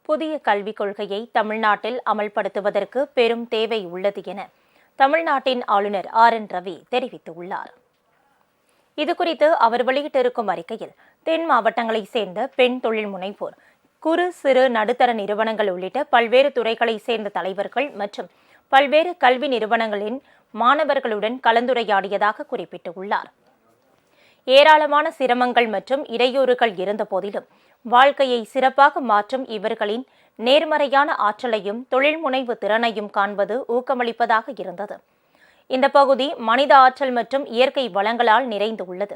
புதிய கல்விக் கொள்கையை தமிழ்நாட்டில் அமல்படுத்துவதற்கு பெரும் தேவை உள்ளது என தமிழ்நாட்டின் ஆளுநர் ஆர்.என். ரவி தெரிவித்துள்ளார். இதுகுறித்து அவர் வெளியிட்டிருக்கும் அறிக்கையில், தென் மாவட்டங்களைச் சேர்ந்த பெண் தொழில் முனைவோர், குறு சிறு நடுத்தர நிறுவனங்கள் உள்ளிட்ட பல்வேறு துறைகளைச் சேர்ந்த தலைவர்கள் மற்றும் பல்வேறு கல்வி நிறுவனங்களின் மாணவர்களுடன் கலந்துரையாடியதாக குறிப்பிட்டுள்ளார். ஏராளமான சிரமங்கள் மற்றும் இடையூறுகள் இருந்த போதிலும் வாழ்க்கையை சிறப்பாக மாற்றும் இவர்களின் நேர்மறையான ஆற்றலையும் தொழில் முனைவு திறனையும் காண்பது ஊக்கமளிப்பதாக இருந்தது. இந்த பகுதி மனித ஆற்றல் மற்றும் இயற்கை வளங்களால் நிறைந்து உள்ளது.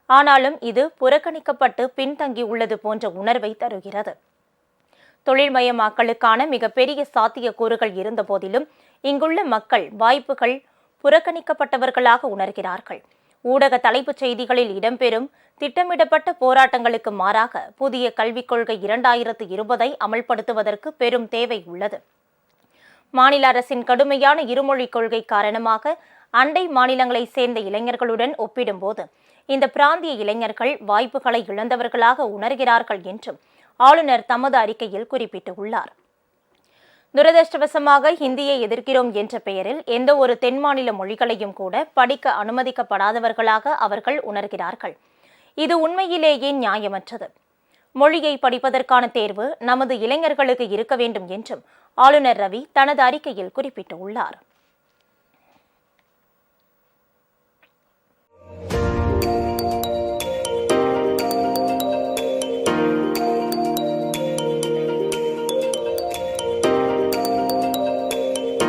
ஆனாலும் இது புறக்கணிக்கப்பட்டு பின்தங்கியுள்ளது போன்ற உணர்வை தருகிறது. தொழில்மயமாக்கலுக்கான மிகப்பெரிய சாத்தியக்கூறுகள் இருந்த போதிலும் இங்குள்ள மக்கள் வாய்ப்புகள் புறக்கணிக்கப்பட்டவர்களாக உணர்கிறார்கள். ஊடக தலைப்புச் செய்திகளில் இடம்பெறும் திட்டமிடப்பட்ட போராட்டங்களுக்கு மாறாக புதிய கல்விக் கொள்கை 2020 அமல்படுத்துவதற்கு பெரும் தேவை உள்ளது. மாநில அரசின் கடுமையான இருமொழிக் கொள்கை காரணமாக அண்டை மாநிலங்களைச் சேர்ந்த இளைஞர்களுடன் ஒப்பிடும்போது இந்த பிராந்திய இளைஞர்கள் வாய்ப்புகளை இழந்தவர்களாக உணர்கிறார்கள் என்றும் ஆளுநர் தமது அறிக்கையில் குறிப்பிட்டுள்ளார். துரதிருஷ்டவசமாக ஹிந்தியை எதிர்க்கிறோம் என்ற பெயரில் எந்த ஒரு தென் மாநில மொழிகளையும் கூட படிக்க அனுமதிக்கப்படாதவர்களாக அவர்கள் உணர்கிறார்கள். இது உண்மையிலேயே நியாயமற்றது. மொழியை படிப்பதற்கான தேர்வு நமது இளைஞர்களுக்கு இருக்க வேண்டும் என்றும் ஆளுநர் ரவி தனது அறிக்கையில் குறிப்பிட்டுள்ளார்.